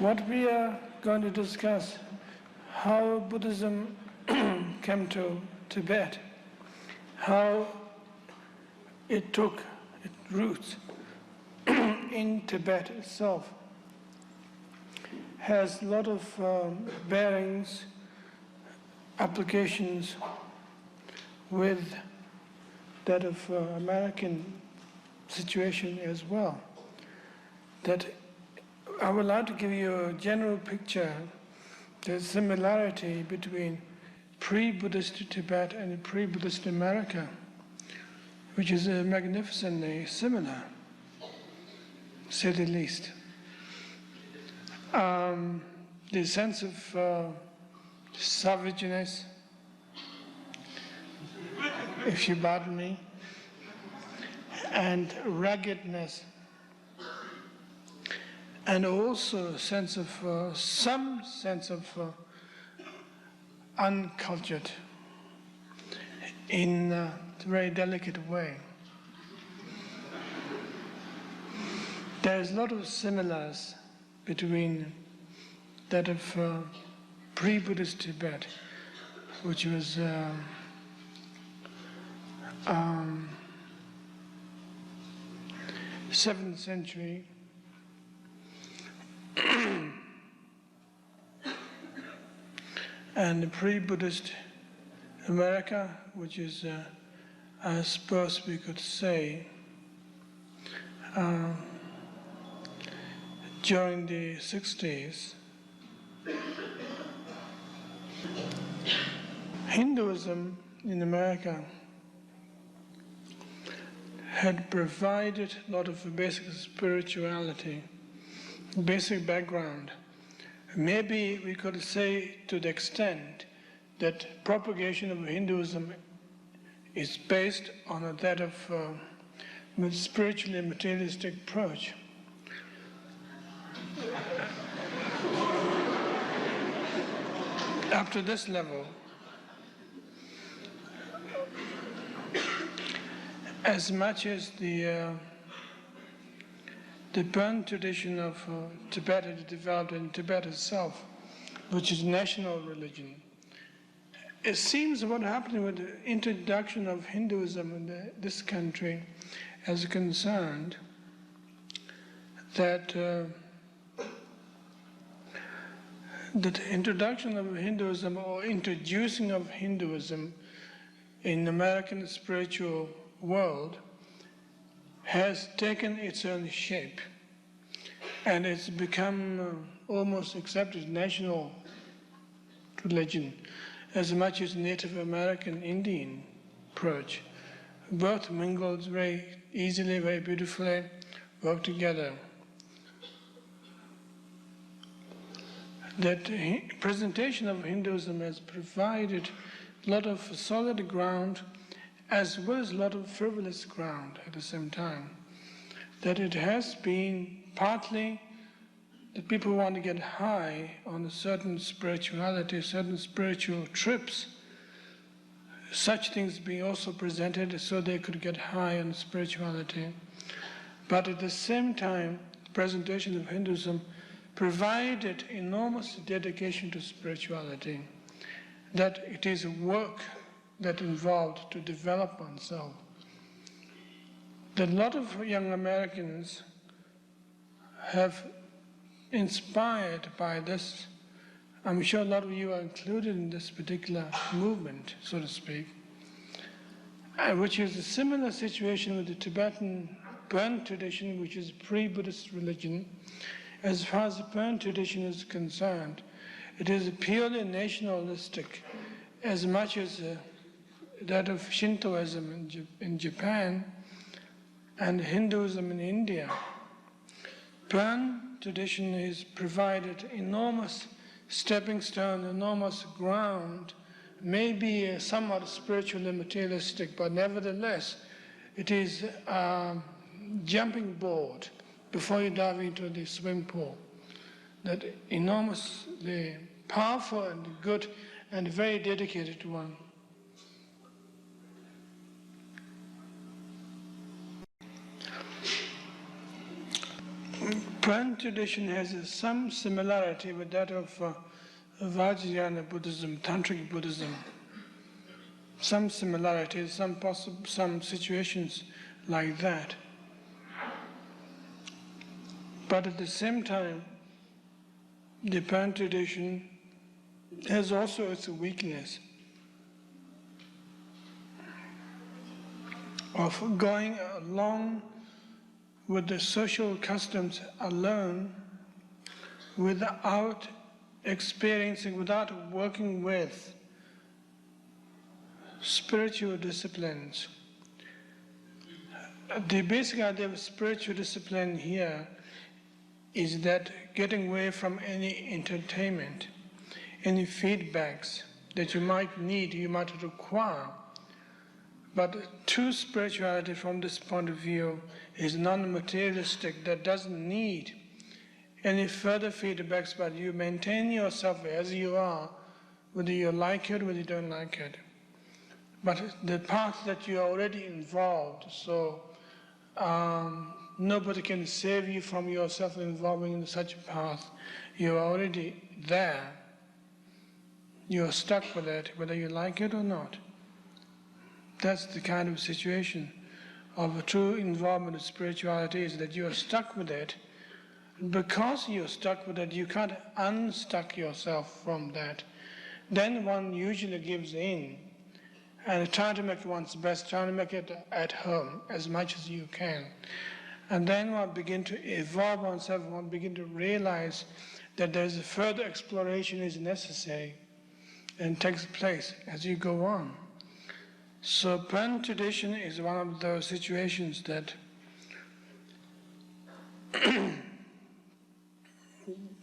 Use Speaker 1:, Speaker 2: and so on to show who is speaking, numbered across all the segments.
Speaker 1: What we are going to discuss, how Buddhism came to Tibet, how it took its roots in Tibet itself, has a lot of bearings, applications with that of American situation as well. That I would like to give you a general picture, the similarity between pre-Buddhist Tibet and pre-Buddhist America, which is magnificently similar, to say the least. The sense of savageness, if you pardon me, and ruggedness, and also a sense of some sense of uncultured in a very delicate way. There is a lot of similars between that of pre-Buddhist Tibet, which was 7th century, and the pre-Buddhist America, which is, I suppose we could say, during the 60s. Hinduism in America had provided a lot of basic spirituality, basic background. Maybe we could say to the extent that propagation of Hinduism is based on that of spiritually materialistic approach. Up to this level, as much as the Burn tradition of Tibet had developed in Tibet itself, which is national religion, it seems what happened with the introduction of Hinduism in this country as concerned that the introduction of Hinduism or introducing of Hinduism in the American spiritual world has taken its own shape, and it's become almost accepted national religion as much as Native American Indian approach. Both mingled very easily, very beautifully, work together. That presentation of Hinduism has provided a lot of solid ground as well as a lot of frivolous ground at the same time. That it has been partly that people want to get high on a certain spirituality, certain spiritual trips. Such things being also presented so they could get high on spirituality. But at the same time, the presentation of Hinduism provided enormous dedication to spirituality, that it is a work that involved to develop oneself. That a lot of young Americans have inspired by this. I'm sure a lot of you are included in this particular movement, so to speak, which is a similar situation with the Tibetan Burn tradition, which is pre-Buddhist religion. As far as the Burn tradition is concerned, it is purely nationalistic, as much as that of Shintoism in Japan and Hinduism in India. Burn tradition has provided enormous stepping stone, enormous ground, maybe somewhat spiritually materialistic, but nevertheless, it is a jumping board before you dive into the swimming pool. That enormously powerful and good and very dedicated one. Pran tradition has some similarity with that of Vajrayana Buddhism, Tantric Buddhism. Some similarities, some situations like that. But at the same time, the Pran tradition has also its weakness of going along with the social customs alone without experiencing, without working with spiritual disciplines. The basic idea of spiritual discipline here is that getting away from any entertainment, any feedbacks that you might need, you might require. But true spirituality from this point of view is non-materialistic, that doesn't need any further feedbacks, but you maintain yourself as you are, whether you like it, whether you don't like it. But the path that you are already involved, so nobody can save you from yourself involving in such a path. You are already there. You are stuck with it, whether you like it or not. That's the kind of situation of a true involvement in spirituality, is that you are stuck with it. Because you're stuck with it, you can't unstuck yourself from that. Then one usually gives in and try to make one's best, try to make it at home as much as you can. And then one begin to evolve oneself, one begin to realize that there's a further exploration is necessary and takes place as you go on. So Pran tradition is one of those situations that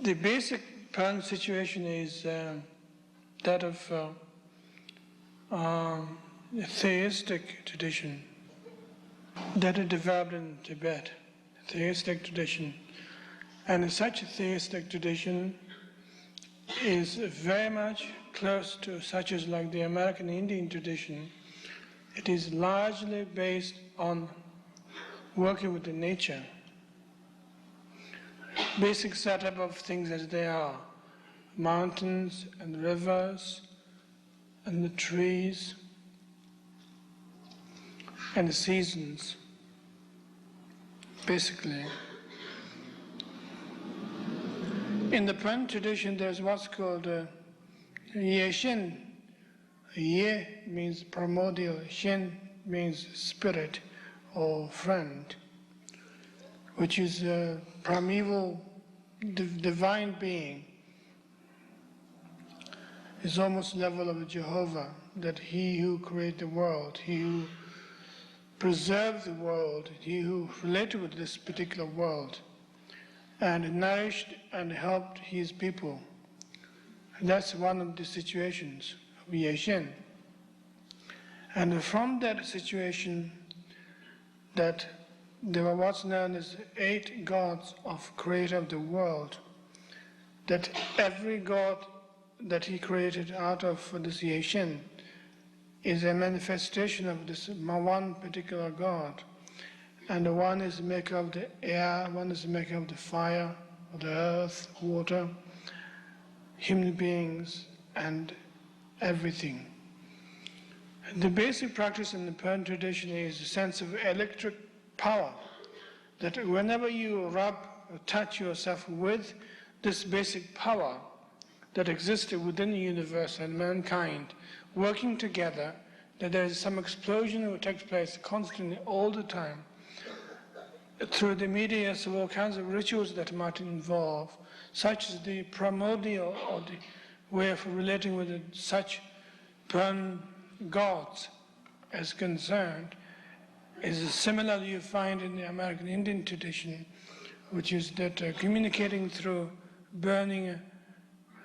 Speaker 1: the basic Pran situation is that of theistic tradition that is developed in Tibet, theistic tradition. And such a theistic tradition is very much close to such as like the American Indian tradition. It is largely based on working with the nature. Basic setup of things as they are, mountains and rivers and the trees and the seasons, basically. In the Pran tradition, there's what's called Ye Shen. Ye means primordial, Shen means spirit or friend, which is a primeval divine being. It's almost level of Jehovah, that he who created the world, he who preserved the world, he who related with this particular world, and nourished and helped his people. And that's one of the situations of Ye Shen. And from that situation, that there were what's known as 8 gods of creator of the world, that every god that he created out of this Ye Shen is a manifestation of this one particular god. And one is the maker of the air, one is the maker of the fire, of the earth, water, human beings, and everything. The basic practice in the Pran tradition is a sense of electric power, that whenever you rub or touch yourself with this basic power that existed within the universe and mankind, working together, that there is some explosion that takes place constantly all the time, through the medius of all kinds of rituals that might involve, such as the primordial or the way of relating with such Pran gods as concerned, is similar you find in the American Indian tradition, which is that communicating through burning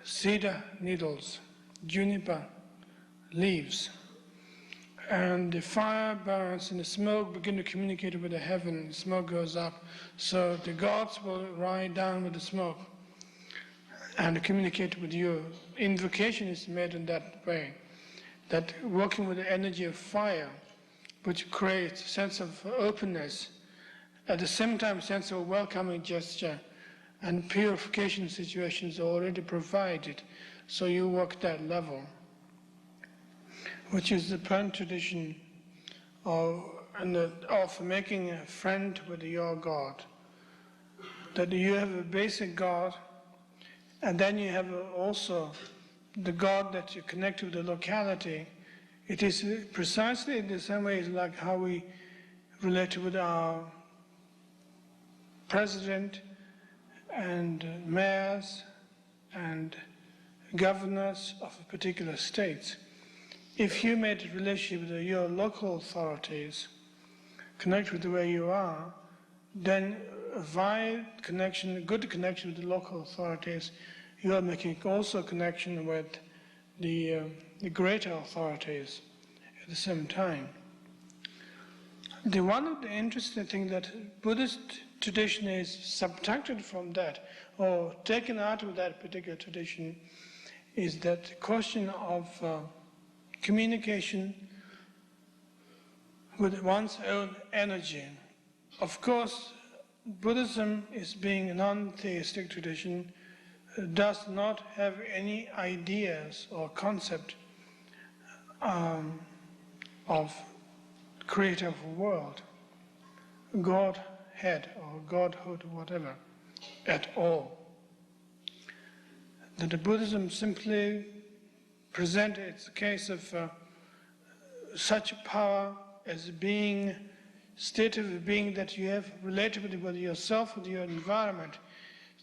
Speaker 1: cedar needles, juniper leaves. And the fire burns and the smoke begins to communicate with the heaven, the smoke goes up, so the gods will ride down with the smoke and communicate with you. Invocation is made in that way, that working with the energy of fire, which creates a sense of openness, at the same time sense of welcoming gesture and purification situations are already provided, so you work that level, which is the Pan tradition of making a friend with your God. That you have a basic God, and then you have also the God that you connect with the locality. It is precisely the same way like how we relate with our president and mayors and governors of particular states. If you made a relationship with your local authorities, connect with where you are, then via connection, good connection with the local authorities, you are making also connection with the greater authorities at the same time. One of the interesting things that Buddhist tradition is subtracted from that, or taken out of that particular tradition, is that question of communication with one's own energy. Of course, Buddhism, is being a non-theistic tradition, does not have any ideas or concept of creator of a world, Godhead or Godhood, whatever, at all. That the Buddhism simply presents its case of such power as being state of being that you have related with yourself, with your environment,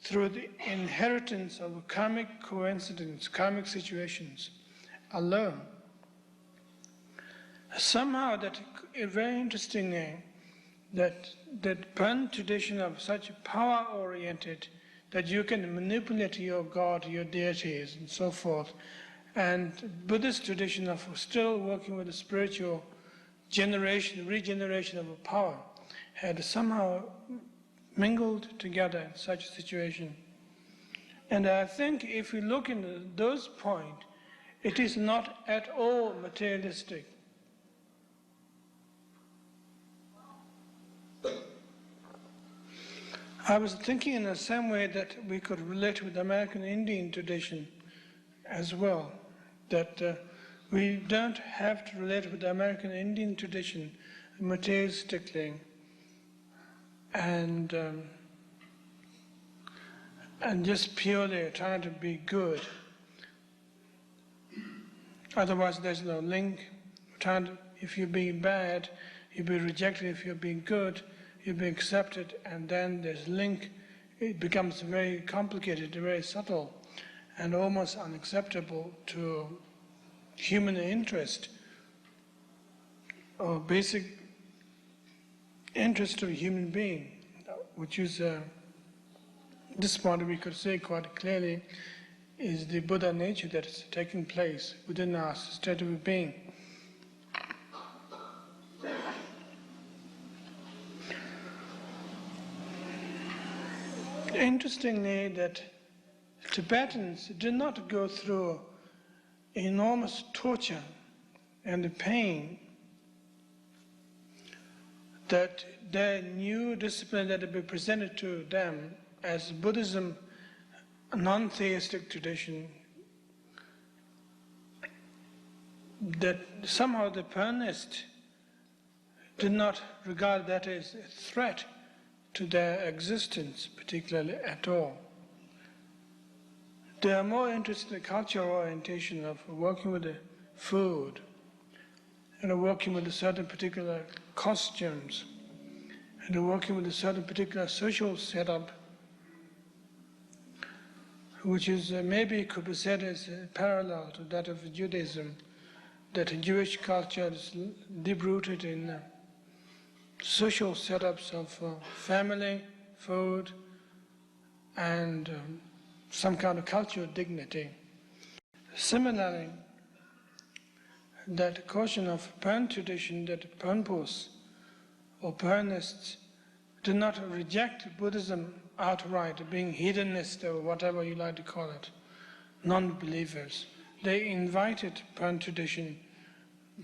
Speaker 1: through the inheritance of karmic coincidence, karmic situations alone. Somehow that very interestingly, that Pan tradition of such power-oriented that you can manipulate your God, your deities, and so forth, and Buddhist tradition of still working with the spiritual regeneration of a power, had somehow mingled together in such a situation. And I think if we look into those points, it is not at all materialistic. I was thinking in the same way that we could relate with the American Indian tradition as well, that we don't have to relate with the American Indian tradition materialistically and just purely trying to be good. Otherwise there's no link. If you're being bad, you'll be rejected. If you're being good, you'll be accepted, and then there's link. It becomes very complicated, very subtle, and almost unacceptable to human interest or basic interest of a human being, which is this point we could say quite clearly is the Buddha nature that is taking place within our state of being. Interestingly, that Tibetans did not go through enormous torture and pain, that their new discipline that had been presented to them as Buddhism, a non-theistic tradition, that somehow the Panists did not regard that as a threat to their existence, particularly at all. They are more interested in the cultural orientation of working with the food and working with a certain particular costumes and working with a certain particular social setup, which is maybe could be said as a parallel to that of Judaism, that Jewish culture is deep-rooted in social setups of family, food, and some kind of cultural dignity. Similarly, that question of Pan tradition, that Panpos or Panists do not reject Buddhism outright, being hedonist or whatever you like to call it, non-believers. They invited Pan tradition,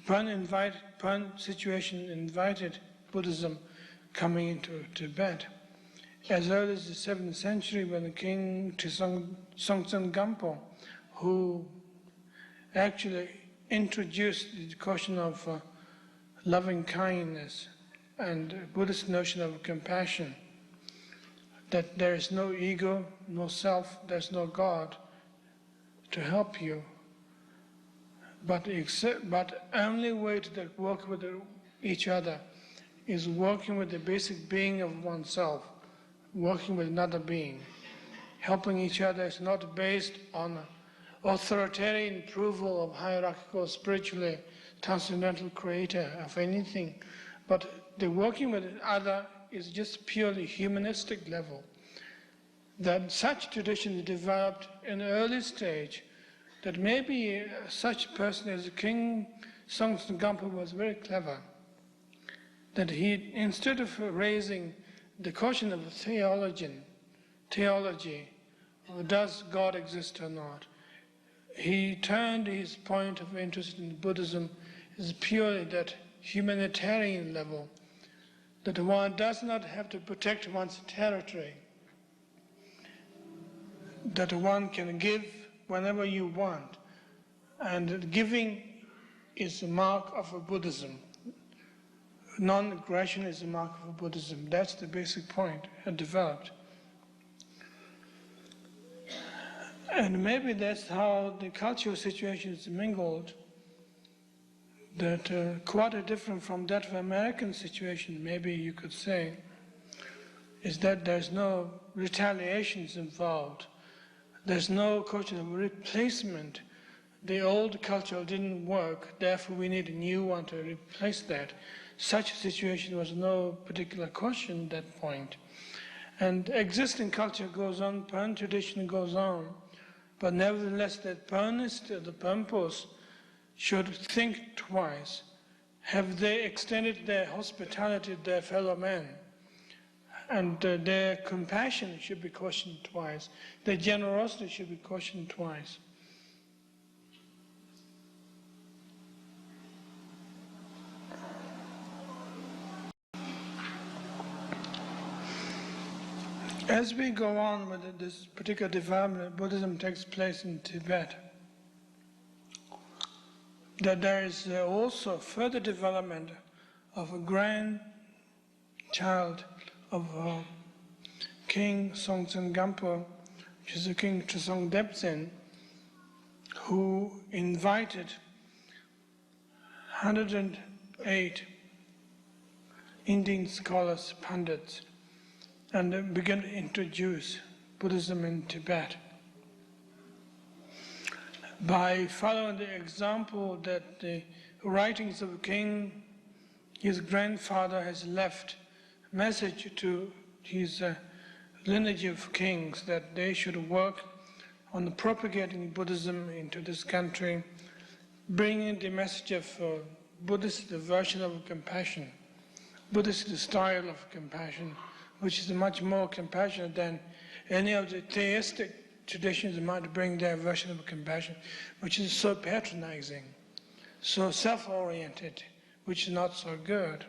Speaker 1: Pan situation invited Buddhism coming into Tibet. as early as the 7th century when the king Chogyam Trungpa, who actually introduced the question of loving kindness and Buddhist notion of compassion, that there is no ego, no self, there's no God to help you. But only way to work with each other is working with the basic being of oneself, working with another being. Helping each other is not based on authoritarian approval of hierarchical, spiritually transcendental creator of anything, but the working with other is just purely humanistic level. That such traditions developed in an early stage, that maybe such person as King Chogyam Trungpa was very clever, that he, instead of raising the question of theology, does God exist or not, he turned his point of interest in Buddhism as purely that humanitarian level, that one does not have to protect one's territory, that one can give whenever you want, and giving is a mark of a Buddhism. Non-aggression is a mark of a Buddhism. That's the basic point developed. And maybe that's how the cultural situation is mingled, that quite different from that of American situation, maybe you could say, is that there's no retaliations involved. There's no question of replacement. The old culture didn't work, therefore we need a new one to replace that. Such a situation was no particular question at that point. And existing culture goes on, Pern tradition goes on, but nevertheless that Pernist, the Pempos, should think twice. Have they extended their hospitality to their fellow men? And their compassion should be questioned twice. Their generosity should be questioned twice. As we go on with this particular development, Buddhism takes place in Tibet, that there is also further development of a grandchild of King Chogyam Trungpa, which is the King Trisong Debsen, who invited 108 Indian scholars, Pandits, and began to introduce Buddhism in Tibet. By following the example that the writings of the king, his grandfather has left a message to his lineage of kings that they should work on propagating Buddhism into this country, bringing the message of Buddhist version of compassion, Buddhist style of compassion, which is much more compassionate than any of the theistic traditions might bring their version of compassion, which is so patronizing, so self-oriented, which is not so good.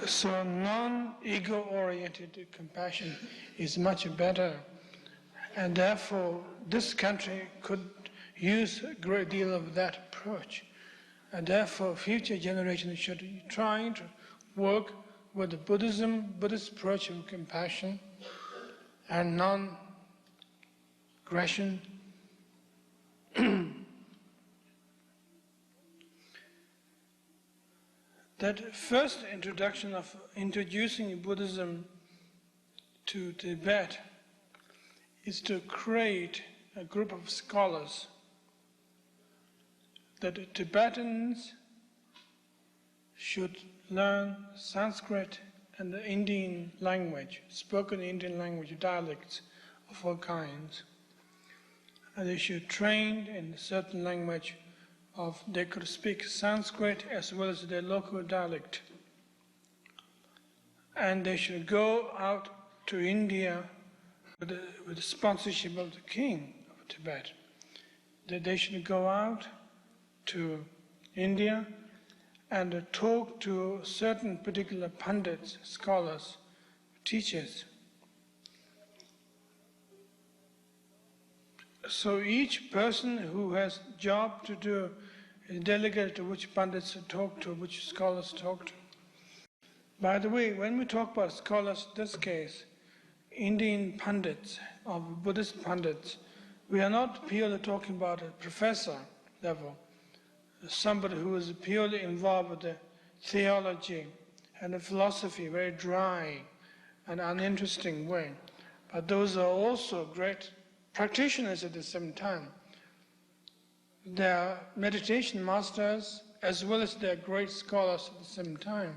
Speaker 1: So non-ego-oriented compassion is much better, and therefore this country could use a great deal of that approach, and therefore future generations should be trying to work with the Buddhist approach of compassion and non-aggression. That first introduction of introducing Buddhism to Tibet is to create a group of scholars, that Tibetans should learn Sanskrit and the Indian language, spoken Indian language, dialects of all kinds. And they should train in a certain language they could speak Sanskrit as well as their local dialect. And they should go out to India with the sponsorship of the king of Tibet. That they should go out to India and talk to certain particular pundits, scholars, teachers. So each person who has job to do is delegated to which pundits to talk to, which scholars to talk to. By the way, when we talk about scholars, in this case, Indian pundits, or Buddhist pundits, we are not purely talking about a professor level, somebody who is purely involved with the theology and the philosophy, very dry and uninteresting way. But those are also great practitioners at the same time. They are meditation masters as well as they are great scholars at the same time.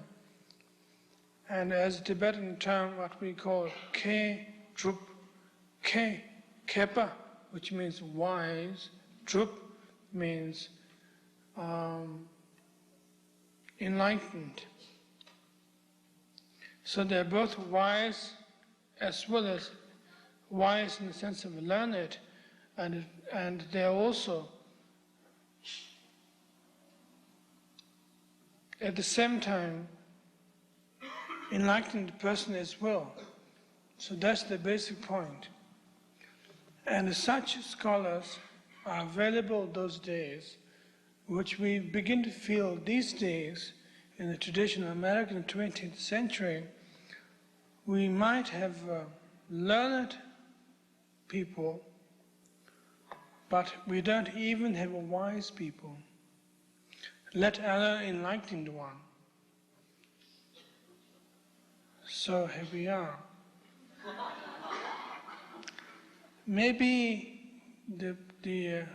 Speaker 1: And as a Tibetan term, what we call Ke, Kepa, which means wise, Trup means enlightened. So they're both wise as well as wise in the sense of learned, and they're also at the same time enlightened person as well. So that's the basic point. And such scholars are available those days, which we begin to feel these days in the traditional American 20th century. We might have learned people, but we don't even have wise people, let alone enlightened one. So here we are. Maybe the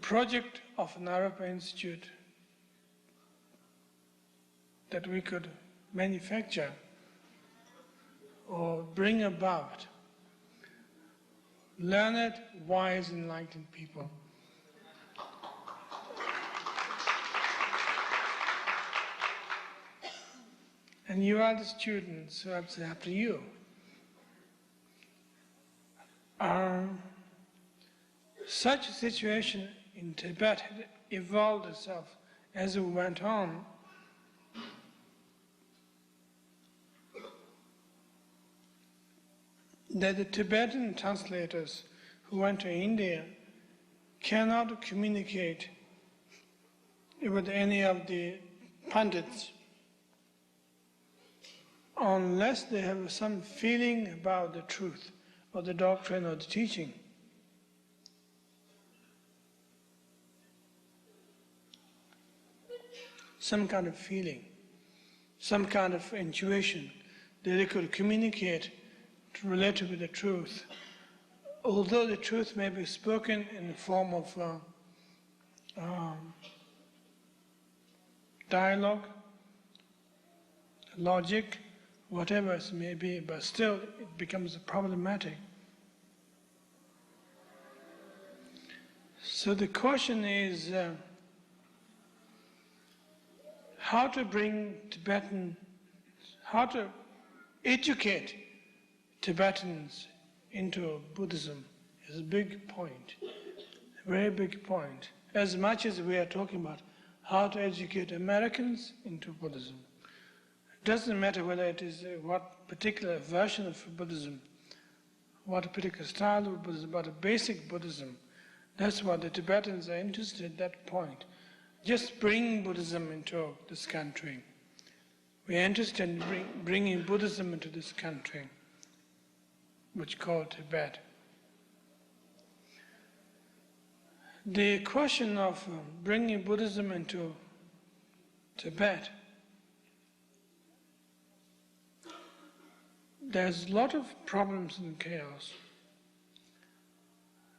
Speaker 1: project of Naropa Institute that we could manufacture or bring about learned, wise, enlightened people. And you are the students, so it's up to you. Such a situation in Tibet had evolved itself as we went on. That the Tibetan translators who went to India cannot communicate with any of the pundits unless they have some feeling about the truth or the doctrine or the teaching. Some kind of feeling, some kind of intuition that they could communicate to relate with the truth. Although the truth may be spoken in the form of dialogue, logic, whatever it may be, but still it becomes problematic. So the question is how to bring how to educate Tibetans into Buddhism is a big point, a very big point. As much as we are talking about how to educate Americans into Buddhism. It doesn't matter whether it is what particular version of Buddhism, what particular style of Buddhism, but a basic Buddhism. That's what the Tibetans are interested at that point. Just bring Buddhism into this country. We are interested in bringing Buddhism into this country, which is called Tibet. The question of bringing Buddhism into Tibet, there's a lot of problems and chaos.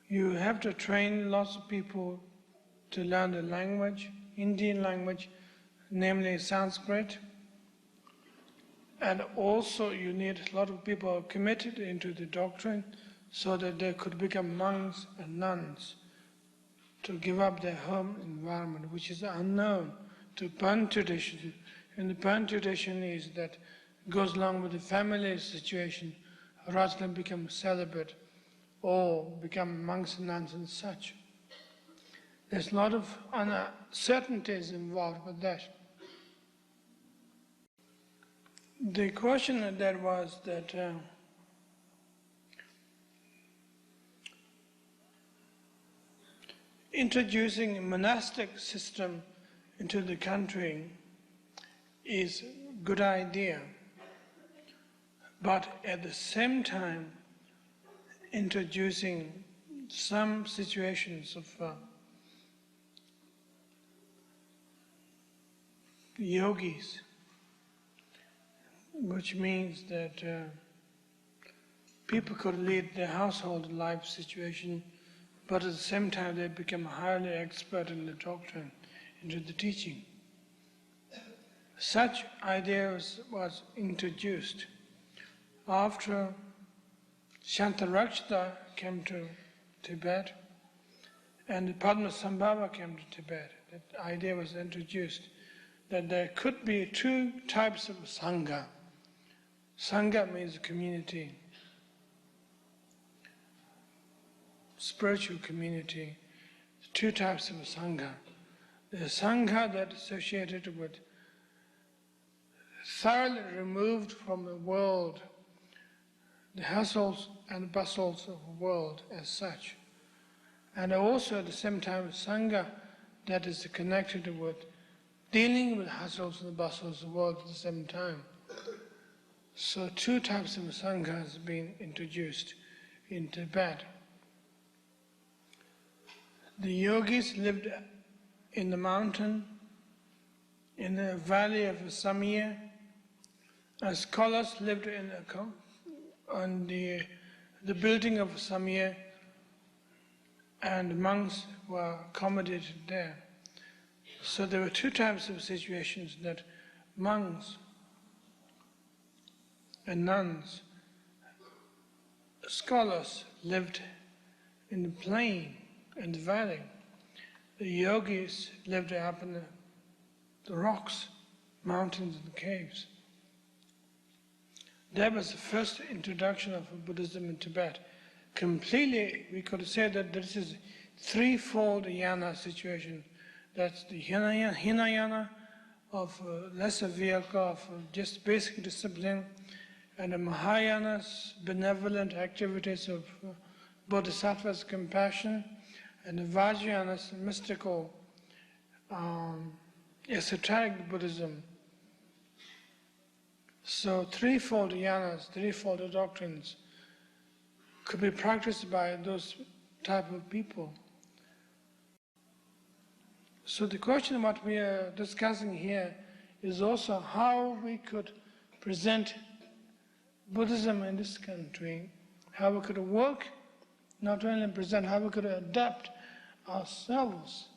Speaker 1: You have to train lots of people to learn the language, Indian language, namely Sanskrit. And also you need a lot of people committed into the doctrine so that they could become monks and nuns, to give up their home environment, which is unknown to Pan tradition. And the Pan tradition is that goes along with the family situation, rather than become celibate or become monks and nuns and such. There's a lot of uncertainties involved with that. The question that was that introducing a monastic system into the country is a good idea, but at the same time introducing some situations of yogis, which means that people could lead their household life situation, but at the same time they become highly expert in the doctrine, into the teaching. Such ideas was introduced after Shantarakshita came to Tibet and Padmasambhava came to Tibet. That idea was introduced that there could be two types of Sangha. Sangha means community, spiritual community. Two types of Sangha. The Sangha that is associated with thoroughly removed from the world, the hustles and bustles of the world as such. And also at the same time Sangha that is connected with dealing with hustles and bustles of the world at the same time. So two types of Sangha has been introduced in Tibet. The yogis lived in the mountain, in the valley of Samye, and scholars lived on the building of Samye, and monks were accommodated there. So there were two types of situations, that monks and nuns, scholars lived in the plain and the valley. The yogis lived up in the rocks, mountains and caves. That was the first introduction of Buddhism in Tibet. Completely, we could say that this is threefold yana situation. That's the Hinayana of lesser vehicle of just basic discipline, and the Mahayana's benevolent activities of Bodhisattva's compassion, and the Vajrayana's mystical, esoteric Buddhism. So threefold yanas, threefold doctrines could be practiced by those type of people. So the question what we are discussing here is also how we could present Buddhism in this country, how we could work, not only present, how we could adapt ourselves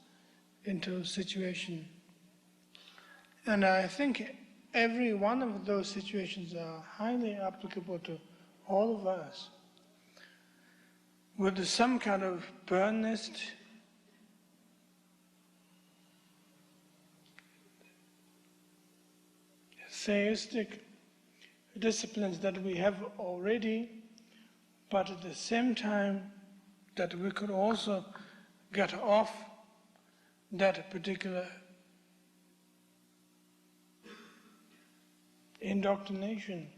Speaker 1: into a situation. And I think every one of those situations are highly applicable to all of us. With some kind of Buddhist, theistic disciplines that we have already, but at the same time that we could also get off that particular indoctrination,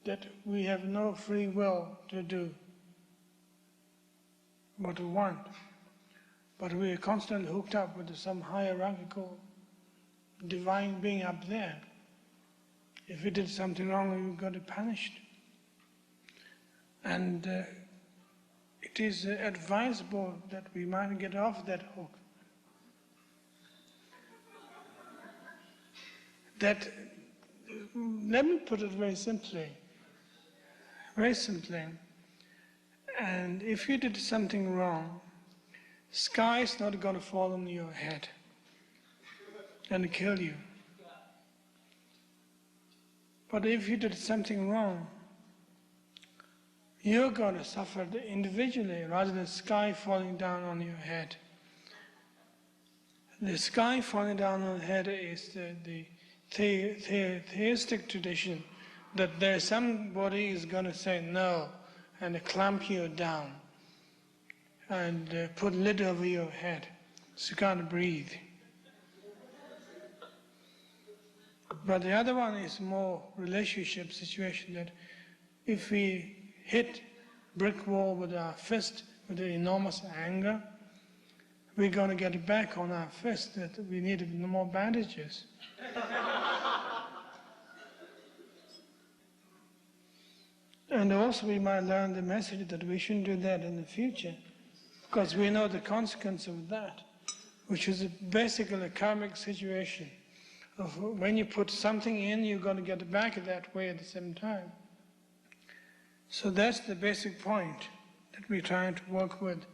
Speaker 1: that we have no free will to do what we want, but we are constantly hooked up with some hierarchical divine being up there. If we did something wrong, we got punished. And it is advisable that we might get off that hook. That, let me put it very simply. Very simply. And if you did something wrong, sky is not going to fall on your head and kill you. But if you did something wrong, you're going to suffer individually rather than the sky falling down on your head. The sky falling down on the head is the theistic tradition, that there's somebody is going to say no and clamp you down and put lid over your head so you can't breathe. But the other one is more relationship situation, that if we hit brick wall with our fist with enormous anger, we're going to get back on our fist that we need more bandages. And also we might learn the message that we shouldn't do that in the future, because we know the consequence of that, which is basically a karmic situation of when you put something in, you're going to get it back that way at the same time. So that's the basic point that we're trying to work with,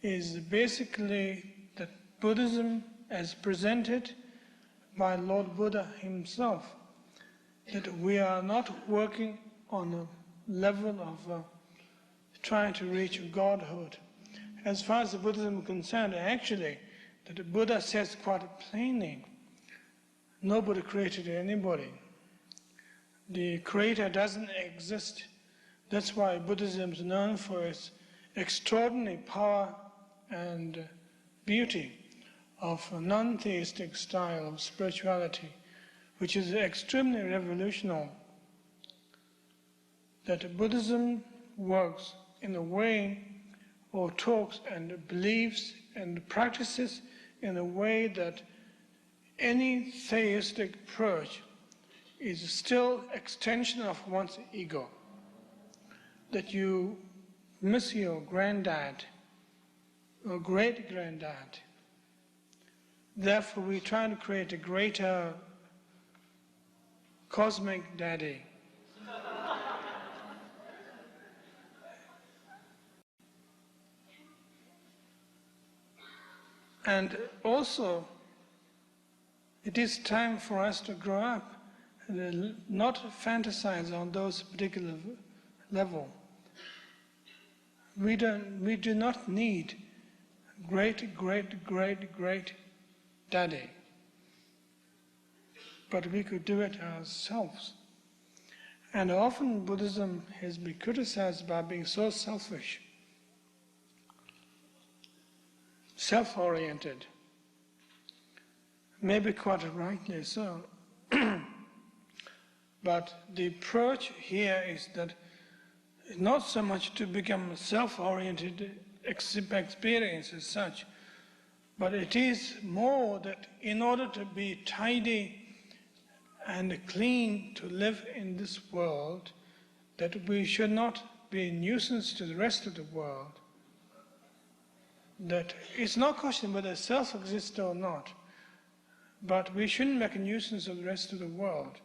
Speaker 1: is basically that Buddhism as presented by Lord Buddha himself, that we are not working on a level of trying to reach Godhood. As far as the Buddhism is concerned, actually, that the Buddha says quite plainly, nobody created anybody. The creator doesn't exist. That's why Buddhism is known for its extraordinary power and beauty of a non-theistic style of spirituality, which is extremely revolutionary. That Buddhism works in a way, or talks and believes and practices in a way that any theistic approach is still extension of one's ego. That you miss your granddad or great-granddad. Therefore we try to create a greater cosmic daddy. And also, it is time for us to grow up and not fantasize on those particular level. We do not need great, great, great, great daddy. But we could do it ourselves. And often Buddhism has been criticized by being so selfish, self-oriented. Maybe quite rightly so. But the approach here is that not so much to become self-oriented experience as such, but it is more that in order to be tidy and clean to live in this world, that we should not be a nuisance to the rest of the world. That it's not a question whether self exists or not, but we shouldn't make a nuisance of the rest of the world.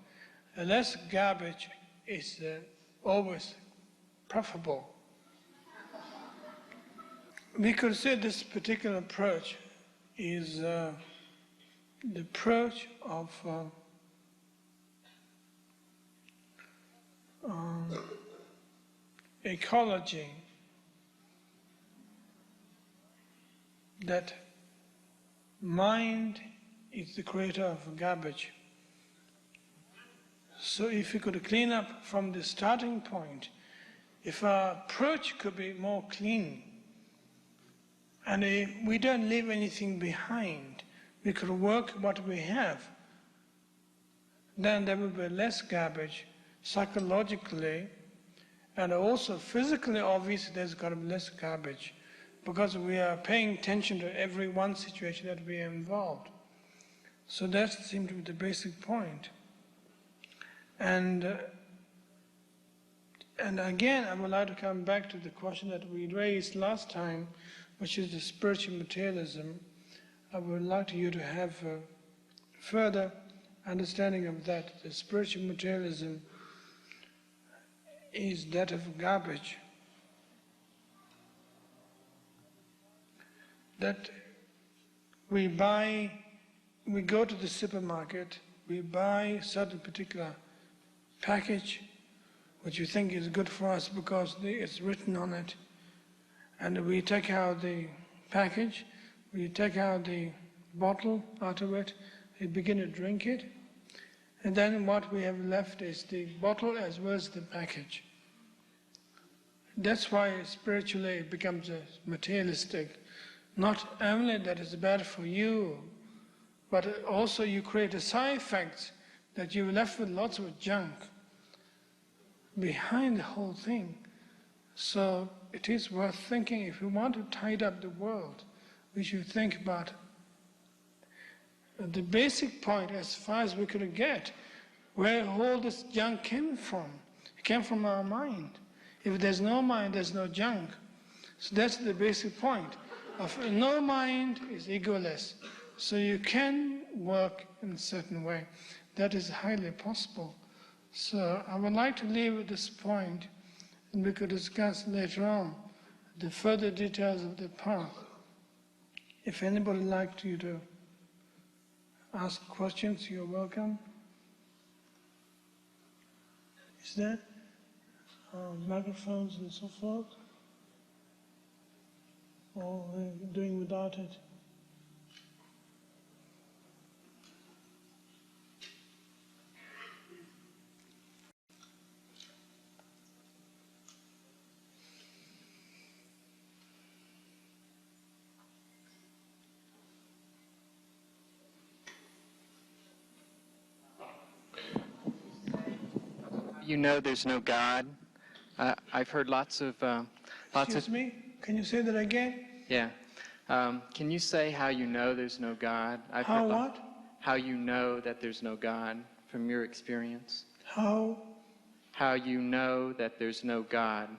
Speaker 1: Less garbage is always preferable. We could say this particular approach is the approach of ecology, that mind is the creator of garbage. So if we could clean up from the starting point, if our approach could be more clean, and we don't leave anything behind, we could work what we have, then there will be less garbage psychologically, and also physically. Obviously there's got to be less garbage, because we are paying attention to every one situation that we are involved. So that seems to be the basic point. And again, I would like to come back to the question that we raised last time, which is the spiritual materialism. I would like you to have a further understanding of that. The spiritual materialism is that of garbage. That we go to the supermarket, we buy certain particular package which you think is good for us because it's written on it, and we take out the package, we take out the bottle out of it, we begin to drink it, and then what we have left is the bottle as well as the package. That's why spiritually it becomes materialistic. Not only that it's bad for you, but also you create a side effect that you're left with lots of junk behind the whole thing. So it is worth thinking, if we want to tidy up the world, we should think about the basic point as far as we could get, where all this junk came from. It came from our mind. If there's no mind, there's no junk. So that's the basic point. No mind is egoless. So you can work in a certain way. That is highly possible. So I would like to leave at this point, and we could discuss later on the further details of the path. If anybody would like you to ask questions, you're welcome. Is there microphones and so forth? Or we're doing without it?
Speaker 2: You know there's no God. I've heard lots of...
Speaker 1: Excuse me? Can you say that again?
Speaker 2: Yeah. Can you say how you know there's no God?
Speaker 1: How what?
Speaker 2: How you know that there's no God from your experience.
Speaker 1: How?
Speaker 2: How you know that there's no God.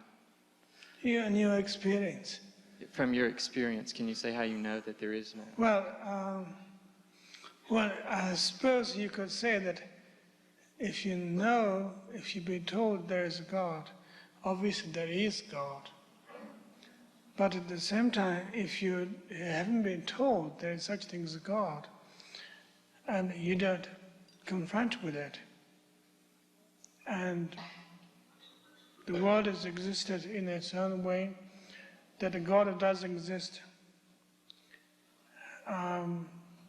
Speaker 1: You and your experience.
Speaker 2: From your experience, can you say how you know that there is no?
Speaker 1: Well, I suppose you could say that if you know, if you've been told there is a God, obviously there is God. But at the same time, if you haven't been told there is such thing as a God, and you don't confront with it, and the world has existed in its own way, that a God does exist,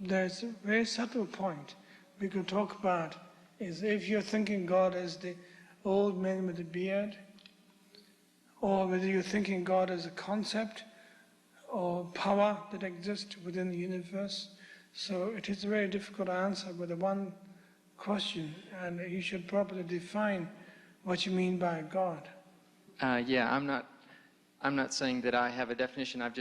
Speaker 1: there's a very subtle point we could talk about, is if you're thinking God as the old man with the beard, or whether you're thinking God as a concept or power that exists within the universe. So it is a very difficult to answer with a one question, and you should properly define what you mean by God.
Speaker 2: Yeah, I'm not saying that I have a definition. I've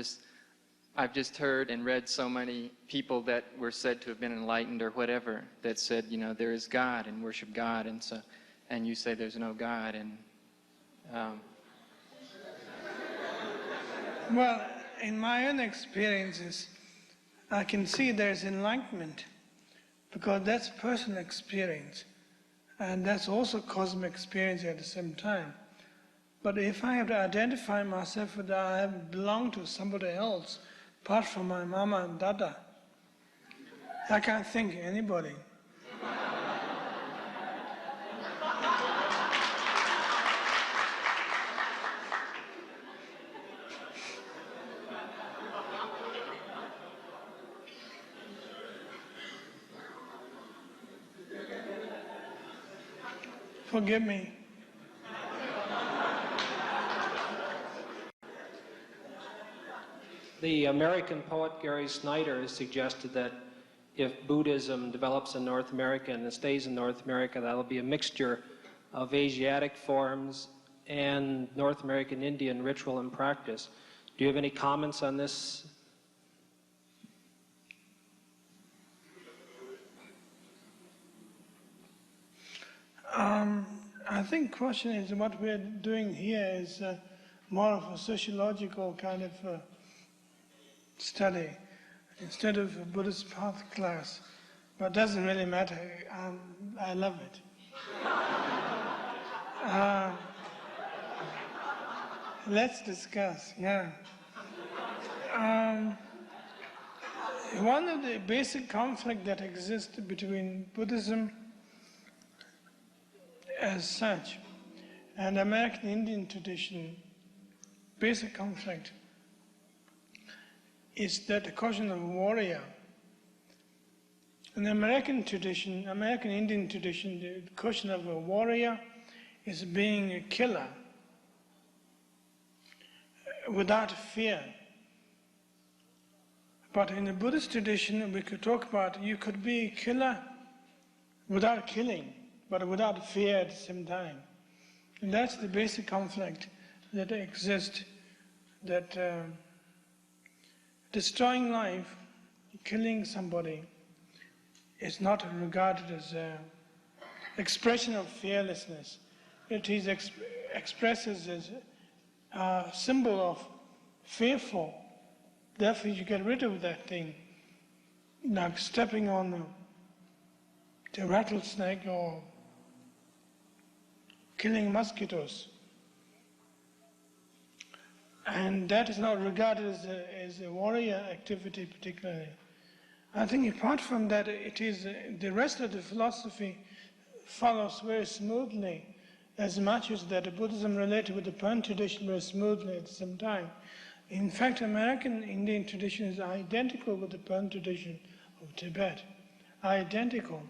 Speaker 2: just heard and read so many people that were said to have been enlightened or whatever that said, you know, there is God and worship God, and you say there's no God, and
Speaker 1: Well, in my own experiences, I can see there's enlightenment, because that's personal experience, and that's also cosmic experience at the same time. But if I have to identify myself that I belong to somebody else, apart from my mama and dada, I can't think anybody. Forgive me.
Speaker 3: The American poet Gary Snyder has suggested that if Buddhism develops in North America and it stays in North America, that'll be a mixture of Asiatic forms and North American Indian ritual and practice. Do you have any comments on this?
Speaker 1: I think the question is, what we're doing here is more of a sociological kind of study instead of a Buddhist path class. But it doesn't really matter. I love it. Let's discuss, yeah. One of the basic conflict that exists between Buddhism as such and American Indian tradition, basic conflict, is that the question of warrior. In the American tradition, American Indian tradition, the question of a warrior is being a killer without fear. But in the Buddhist tradition, we could talk about you could be a killer without killing, but without fear at the same time. And that's the basic conflict that exists, that destroying life, killing somebody, is not regarded as an expression of fearlessness. It is expresses as a symbol of fearful. Therefore, you get rid of that thing, like stepping on the rattlesnake or killing mosquitoes. And that is not regarded as a warrior activity particularly. I think apart from that, it is the rest of the philosophy follows very smoothly, as much as that Buddhism related with the Pern tradition very smoothly at the same time. In fact, American Indian tradition is identical with the Pern tradition of Tibet, identical,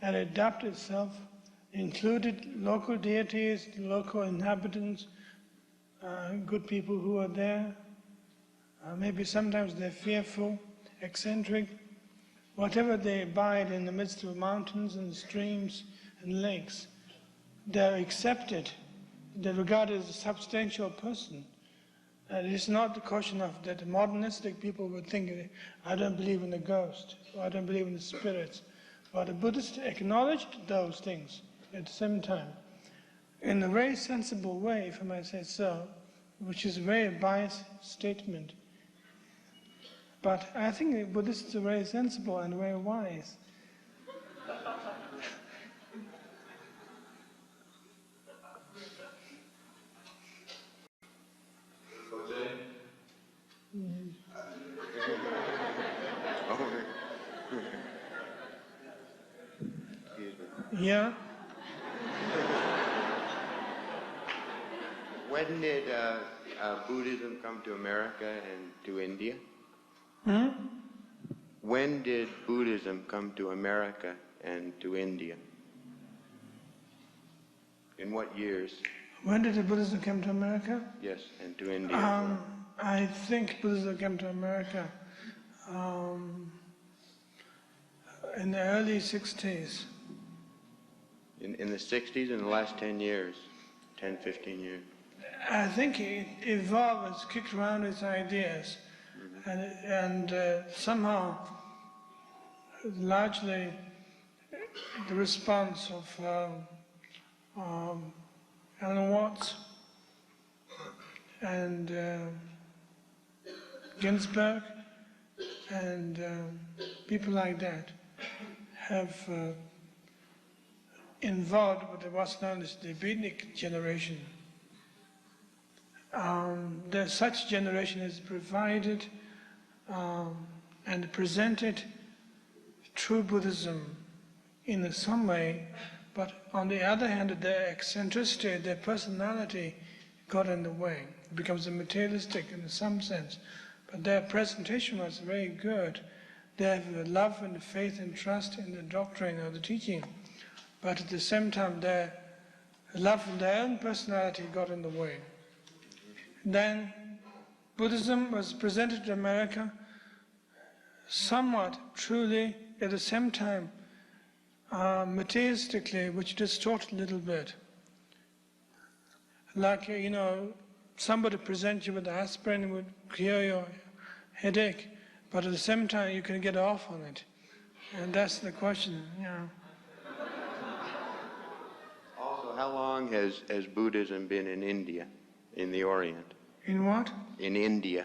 Speaker 1: and adapted itself, included local deities, local inhabitants, good people who are there. Maybe sometimes they're fearful, eccentric. Whatever they abide in the midst of mountains and streams and lakes, they're accepted. They're regarded as a substantial person. It is not the question of that modernistic people would think, I don't believe in the ghost, or I don't believe in the spirits. But the Buddhists acknowledged those things at the same time, in a very sensible way, if I might say so, which is a very biased statement. But I think the Buddhists are very sensible and very wise. Yeah.
Speaker 4: When did Buddhism come to America and to India?
Speaker 1: Hmm?
Speaker 4: When did Buddhism come to America and to India? In what years?
Speaker 1: When did the Buddhism come to America?
Speaker 4: Yes, and to India.
Speaker 1: I think Buddhism came to America in the early 60s.
Speaker 4: In the 60s, in the last 10 years, 10, 15 years.
Speaker 1: I think it evolved, it's kicked around its ideas, and somehow, largely, the response of Alan Watts and Ginsberg and people like that have involved with what's known as the beatnik generation. Such generation has provided and presented true Buddhism in some way, but on the other hand, their eccentricity, their personality got in the way. It becomes materialistic in some sense. But their presentation was very good. They have a love and faith and trust in the doctrine or the teaching. But at the same time, their love for their own personality got in the way. Then Buddhism was presented to America somewhat truly, at the same time, materialistically, which distorted a little bit. Like, somebody presents you with aspirin would cure your headache, but at the same time you can get off on it. And that's the question,
Speaker 4: Also, how long has Buddhism been in India, in the Orient?
Speaker 1: In what?
Speaker 4: In India.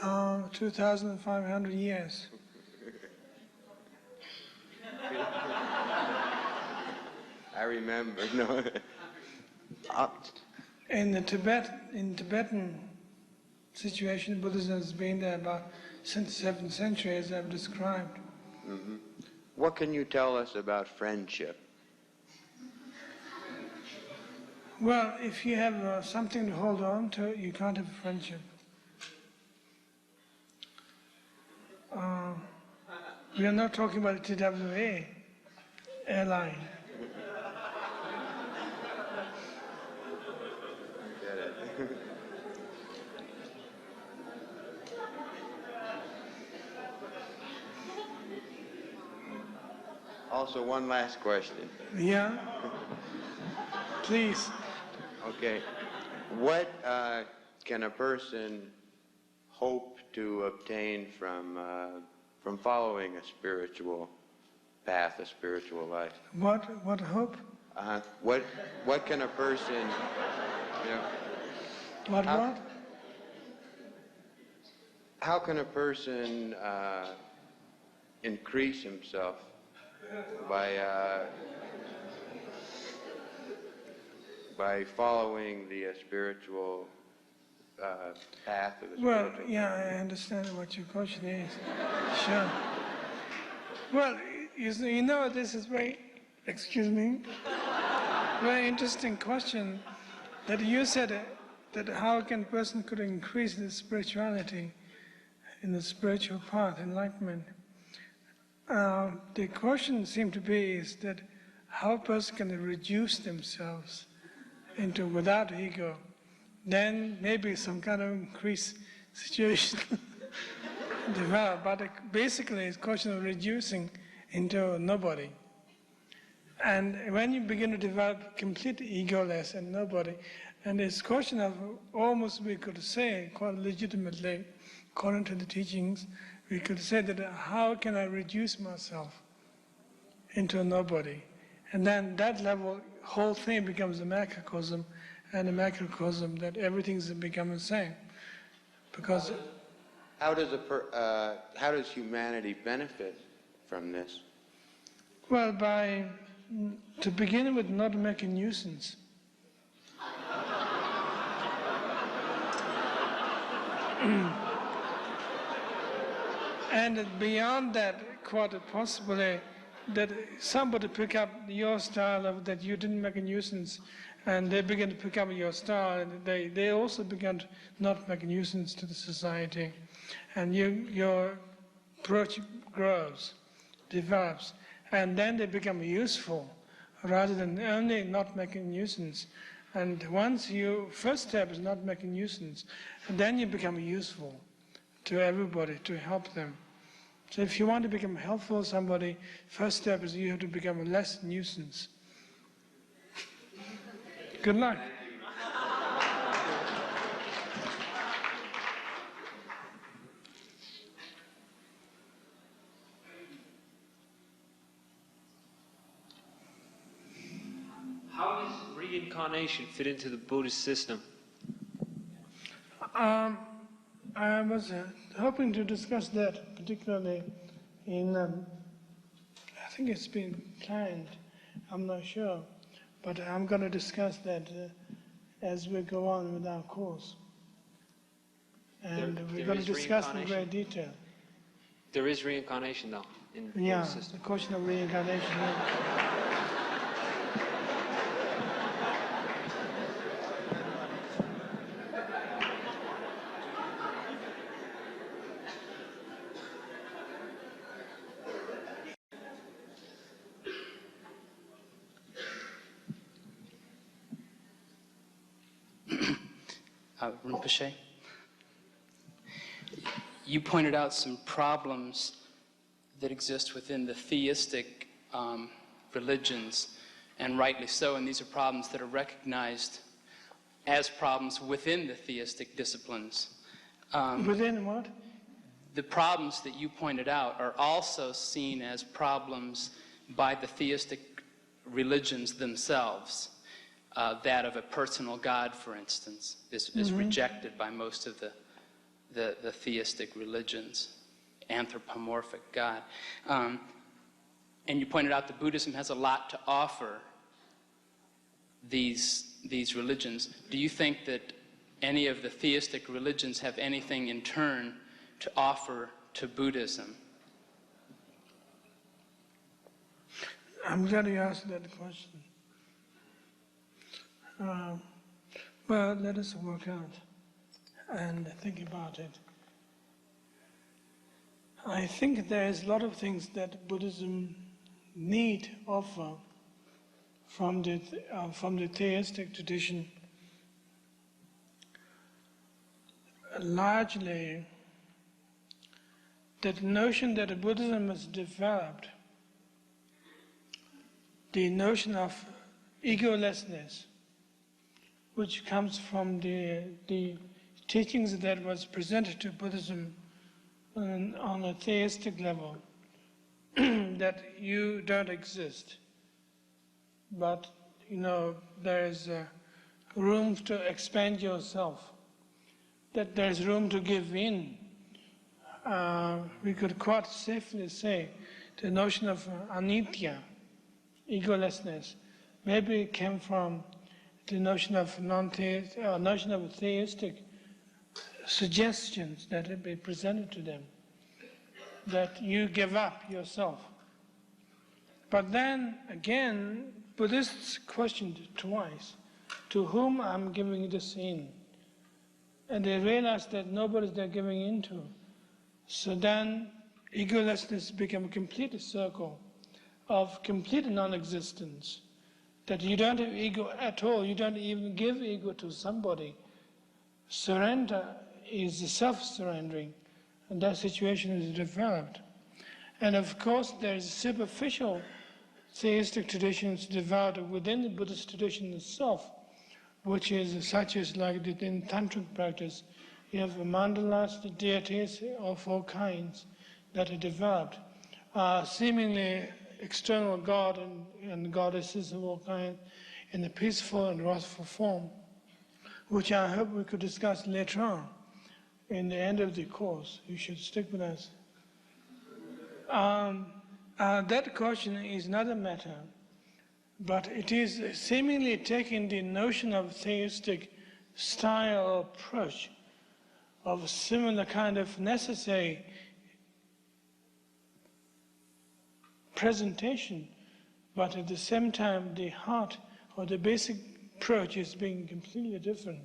Speaker 1: Uh, 2,500 years.
Speaker 4: I remember, no.
Speaker 1: In Tibetan situation, Buddhism has been there about since the 7th century, as I've described.
Speaker 4: Mm-hmm. What can you tell us about friendship?
Speaker 1: Well, if you have something to hold on to, you can't have a friendship. We are not talking about the TWA airline.
Speaker 4: also one last question.
Speaker 1: Yeah? Please.
Speaker 4: Okay. What can a person hope to obtain from following a spiritual path, a spiritual life?
Speaker 1: What hope?
Speaker 4: What can a person, you know,
Speaker 1: What?
Speaker 4: how can a person increase himself by following the spiritual path of the
Speaker 1: Well,
Speaker 4: spiritual
Speaker 1: yeah, I understand what your question is. Sure. Well, you know, this is very, excuse me, very interesting question that you said that how can a person could increase the spirituality in the spiritual path, enlightenment. The question seemed to be is that how a person can reduce themselves into without ego, then maybe some kind of increased situation develop. But basically, it's a question of reducing into nobody. And when you begin to develop complete egoless and nobody, and it's a question of almost we could say, quite legitimately, according to the teachings, we could say that how can I reduce myself into a nobody? And then that level, whole thing becomes a macrocosm, and a macrocosm that everything's become the same. Because
Speaker 4: how does humanity benefit from this?
Speaker 1: well, to begin with, not make a nuisance. And beyond that, quite possibly, that somebody pick up your style of that you didn't make a nuisance, and they begin to pick up your style, and they also begin to not make a nuisance to the society, and your approach grows, develops, and then they become useful, rather than only not making nuisance. And once first step is not making nuisance, and then you become useful to everybody, to help them. So if you want to become helpful to somebody, first step is you have to become a less nuisance. Good luck.
Speaker 5: How does reincarnation fit into the Buddhist system?
Speaker 1: I was hoping to discuss that, particularly in, I think it's been planned, I'm not sure, but I'm going to discuss that as we go on with our course. And we're going to discuss in great detail.
Speaker 5: There is reincarnation, though, in the
Speaker 1: Yeah,
Speaker 5: Buddhist system.
Speaker 1: the question of reincarnation. Yeah.
Speaker 6: Rinpoche, you pointed out some problems that exist within the theistic religions, and rightly so, and these are problems that are recognized as problems within the theistic disciplines.
Speaker 1: Within what?
Speaker 6: The problems that you pointed out are also seen as problems by the theistic religions themselves. That of a personal God, for instance, is rejected by most of the theistic religions, anthropomorphic God. And you pointed out that Buddhism has a lot to offer these religions. Do you think that any of the theistic religions have anything in turn to offer to Buddhism?
Speaker 1: I'm glad you asked that question. Well, let us work out and think about it. I think there is a lot of things that Buddhism need offer from the theistic tradition. Largely, that notion that Buddhism has developed the notion of egolessness, which comes from the teachings that was presented to Buddhism on a theistic level, that you don't exist, but there is room to expand yourself, that there is room to give in. We could quite safely say the notion of anitya, egolessness, maybe it came from the notion of notion of theistic suggestions that had been presented to them, that you give up yourself. But then again, Buddhists questioned twice, to whom I'm giving this in? And they realized that nobody's they're giving into. So then egolessness became a complete circle of complete non-existence, that you don't have ego at all, you don't even give ego to somebody. Surrender is self-surrendering, and that situation is developed. And of course there's superficial theistic traditions developed within the Buddhist tradition itself, which is such as like in tantric practice, you have mandalas, the deities of all kinds that are developed, seemingly external God and goddesses of all kinds in a peaceful and wrathful form, which I hope we could discuss later on in the end of the course. You should stick with us. That question is not a matter, but it is seemingly taking the notion of theistic style or approach of a similar kind of necessary presentation, but at the same time the heart or the basic approach is being completely different.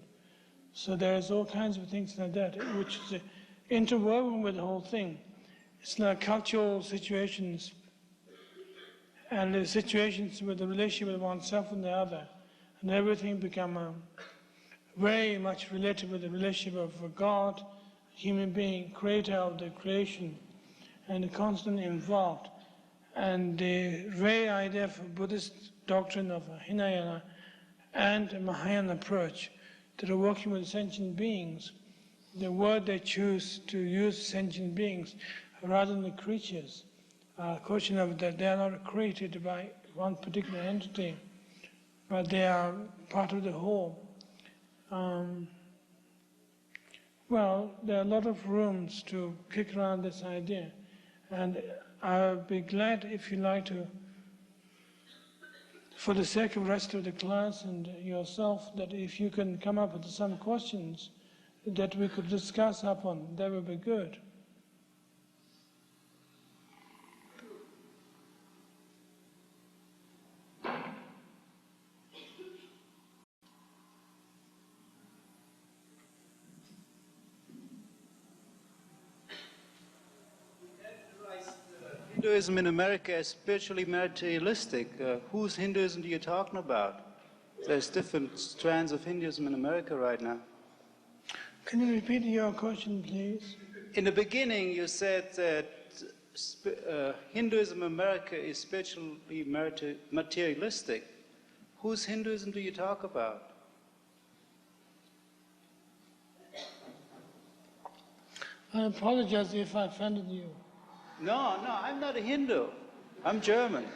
Speaker 1: So there's all kinds of things like that, which is interwoven with the whole thing. It's like cultural situations and the situations with the relationship with oneself and the other, and everything become very much related with the relationship of God, human being, creator of the creation, and constantly involved. And the very idea of Buddhist doctrine of Hinayana and Mahayana approach that are working with sentient beings, the word they choose to use sentient beings rather than the creatures. A question of that they are not created by one particular entity, but they are part of the whole. Well, there are a lot of rooms to kick around this idea, and I'll be glad if you like to, for the sake of the rest of the class and yourself, that if you can come up with some questions that we could discuss upon, that would be good.
Speaker 7: Hinduism in America is spiritually materialistic. Whose Hinduism are you talking about? There's different strands of Hinduism in America right now.
Speaker 1: Can you repeat your question, please?
Speaker 7: In the beginning, you said that Hinduism in America is spiritually materialistic. Whose Hinduism do you talk about?
Speaker 1: I apologize if I offended you.
Speaker 7: No, I'm not a Hindu. I'm German.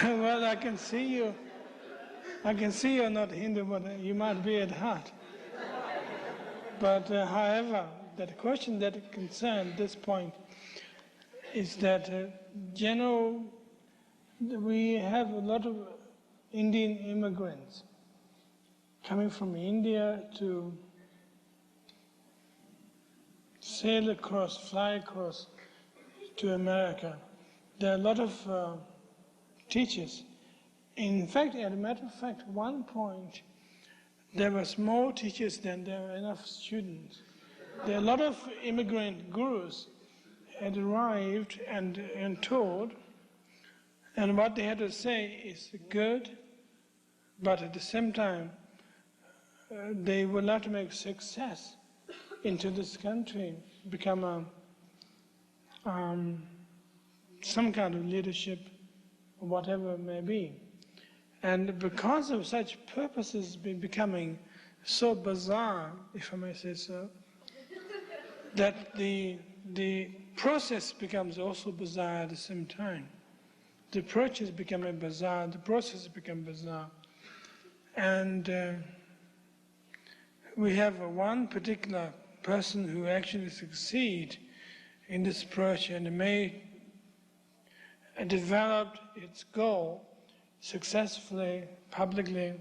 Speaker 1: Well, I can see you. I can see you're not Hindu, but you might be at heart. But however, the question that concerns this point is that we have a lot of Indian immigrants coming from India to sail across, fly across to America. There are a lot of teachers. In fact, as a matter of fact, at one point, there was more teachers than there were enough students. There are a lot of immigrant gurus had arrived and taught, And what they had to say is good, but at the same time, they would like to make success into this country, become some kind of leadership, or whatever it may be. And because of such purposes becoming so bizarre, if I may say so, that the process becomes also bizarre at the same time. The approach is becoming bizarre, the process becomes bizarre. And we have one particular person who actually succeed in this approach and may develop its goal successfully, publicly,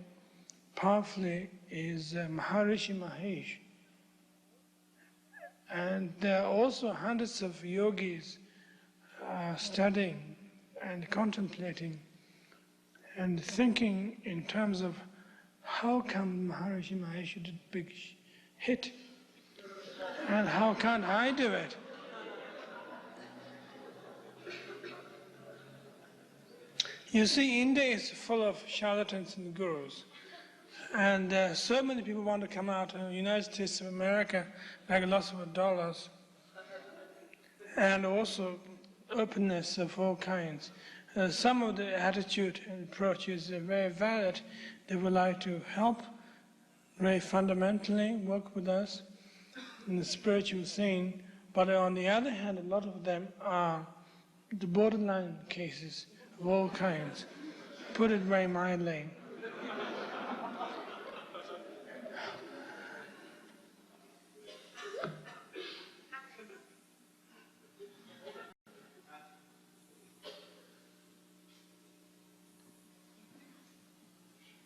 Speaker 1: powerfully, is Maharishi Mahesh. And there are also hundreds of yogis studying and contemplating and thinking in terms of how come Maharishi Mahesh did a big hit, and how can't I do it? You see, India is full of charlatans and gurus. And so many people want to come out in the United States of America, make lots of dollars, and also openness of all kinds. Some of the attitude and approach is very valid. They would like to help very fundamentally work with us in the spiritual scene. But on the other hand, a lot of them are the borderline cases of all kinds, put it very mildly.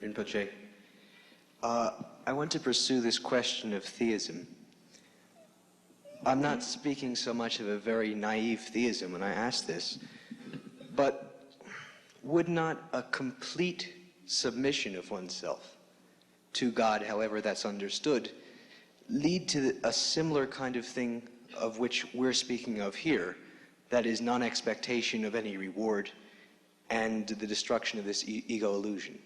Speaker 8: Rinpoche, I want to pursue this question of theism. I'm not speaking so much of a very naive theism when I ask this, but would not a complete submission of oneself to God, however that's understood, lead to a similar kind of thing of which we're speaking of here, that is non-expectation of any reward and the destruction of this ego illusion?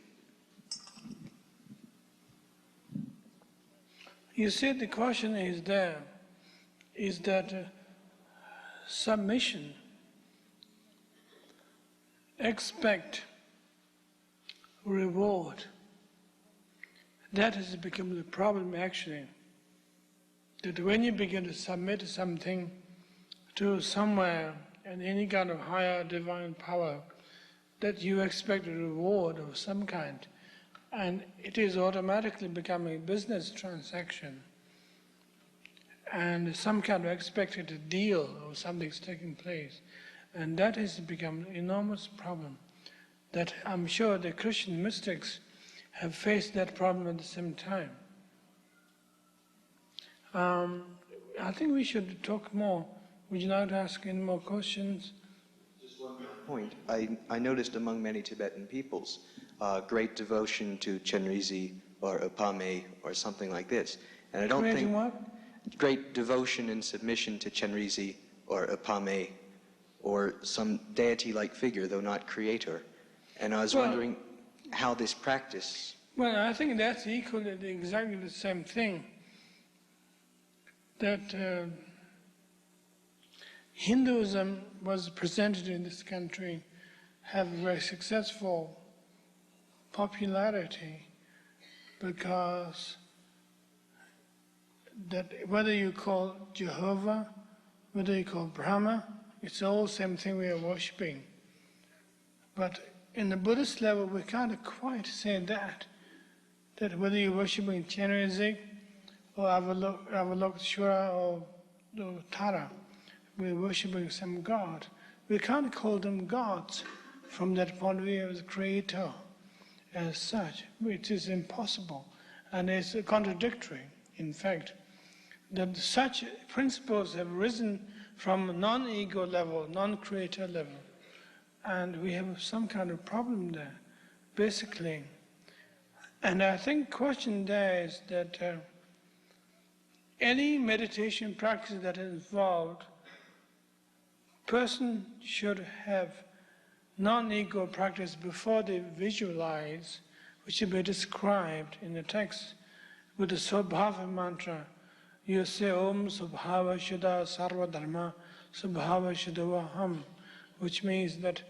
Speaker 1: You see, the question is there, is that submission, expect reward. That has become the problem actually. That when you begin to submit something to somewhere and any kind of higher divine power, that you expect a reward of some kind. And it is automatically becoming a business transaction. And some kind of expected deal or something's taking place. And that has become an enormous problem. That I'm sure the Christian mystics have faced that problem at the same time. I think we should talk more. Would you like to ask any more questions?
Speaker 8: Just one more point. I noticed among many Tibetan peoples great devotion to Chenrezig or Upame or something like this. And I don't
Speaker 1: Creating
Speaker 8: think
Speaker 1: what?
Speaker 8: Great devotion and submission to Chenrezig or Upame or some deity-like figure, though not creator. And I was wondering how this practice...
Speaker 1: Well, I think that's equally exactly the same thing. That Hinduism was presented in this country, have very successful popularity, because that whether you call Jehovah, whether you call Brahma, it's all the same thing we are worshipping. But in the Buddhist level, we can't quite say that whether you're worshipping Chenrezig or Avalokiteshvara or Tara, we're worshipping some god. We can't call them gods from that point of view as creator as such. It is impossible, and it's contradictory, in fact, that such principles have risen from non-ego level, non-creator level, and we have some kind of problem there, basically. And I think the question there is that any meditation practice that is involved, person should have non-ego practice before they visualize, which will be described in the text with the Swabhava mantra. You say Om Subhava Shuddha Sarva Dharma Subhava Shuddhavaham, which means that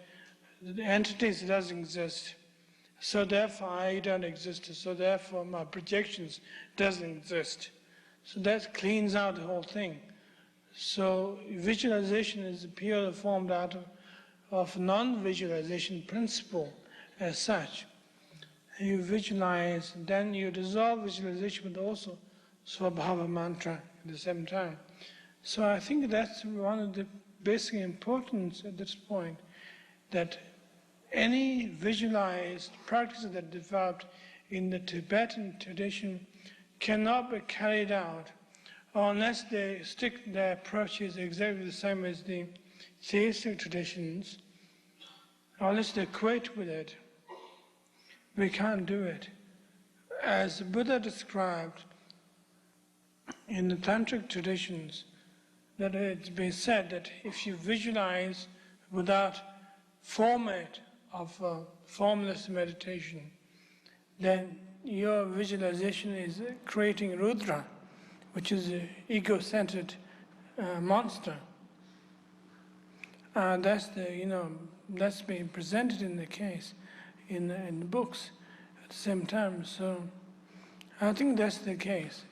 Speaker 1: the entities doesn't exist. So therefore I don't exist. So therefore my projections doesn't exist. So that cleans out the whole thing. So visualization is purely formed out of non-visualization principle as such. You visualize, then you dissolve visualization with also Swabhava mantra at the same time. So I think that's one of the basic importance at this point, that any visualized practice that developed in the Tibetan tradition cannot be carried out unless they stick their approaches exactly the same as the theistic traditions, unless they equate with it. We can't do it. As the Buddha described in the tantric traditions, that it's been said that if you visualize without format of formless meditation, then your visualization is creating Rudra, which is an ego-centered monster. That's that's being presented in the case, in the books at the same time. So I think that's the case.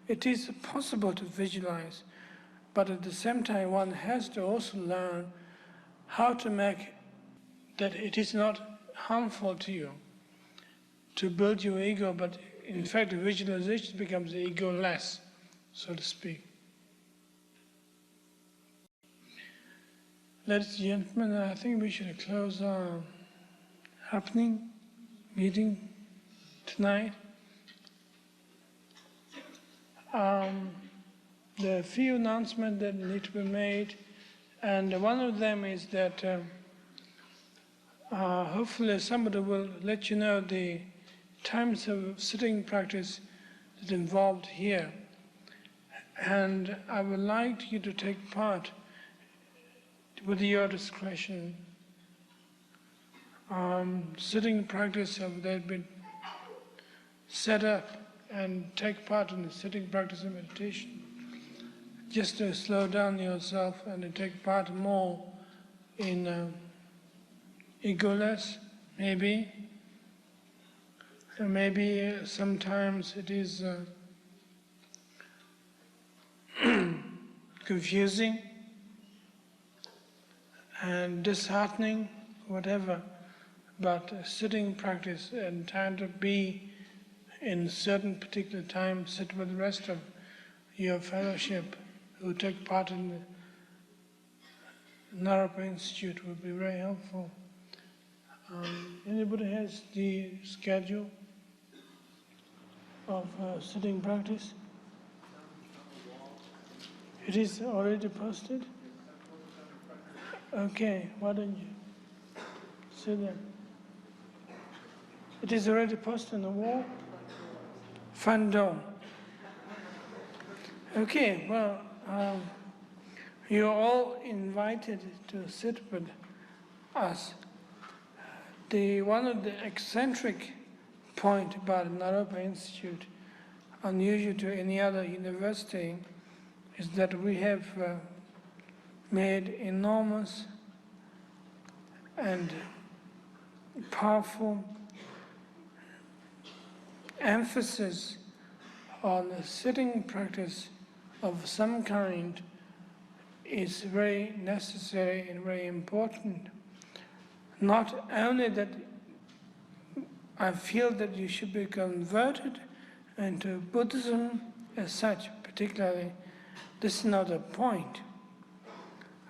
Speaker 1: It is possible to visualize, but at the same time one has to also learn how to make that it is not harmful to you to build your ego, but in fact the visualization becomes ego-less, so to speak. Ladies and gentlemen, I think we should close our meeting tonight. There are a few announcements that need to be made, and one of them is that hopefully somebody will let you know the times of sitting practice that involved here. And I would like you to take part with your discretion. Sitting practice of that been set up and take part in the sitting practice of meditation, just to slow down yourself and to take part more in egoless, maybe. And maybe sometimes it is confusing and disheartening, whatever. But sitting practice and trying to be in certain particular time, sit with the rest of your fellowship who take part in the Naropa Institute would be very helpful. Anybody has the schedule of sitting practice? It is already posted? Okay, why don't you sit there? It is already posted on the wall? Front door. Okay, well, you're all invited to sit with us. One of the eccentric point about Naropa Institute, unusual to any other university, is that we have made enormous and powerful emphasis on the sitting practice of some kind is very necessary and very important. Not only that I feel that you should be converted into Buddhism as such, particularly, this is not the point,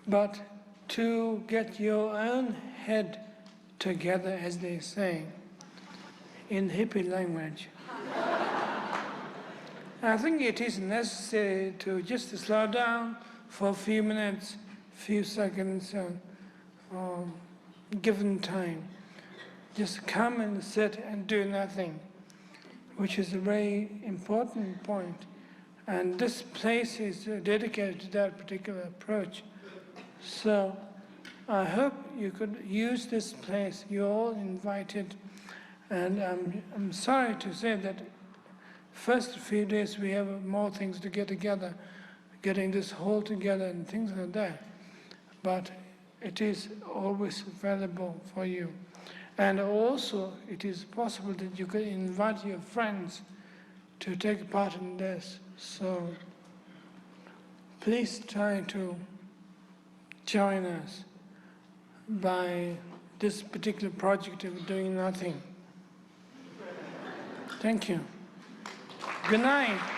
Speaker 1: but to get your own head together, as they say, in hippie language. I think it is necessary to just slow down for a few minutes, few seconds, given time. Just come and sit and do nothing, which is a very important point. And this place is dedicated to that particular approach. So I hope you could use this place. You're all invited. And I'm sorry to say that first few days we have more things to get together, getting this whole together and things like that. But it is always available for you. And also it is possible that you can invite your friends to take part in this. So please try to join us by this particular project of doing nothing. Thank you. Good night.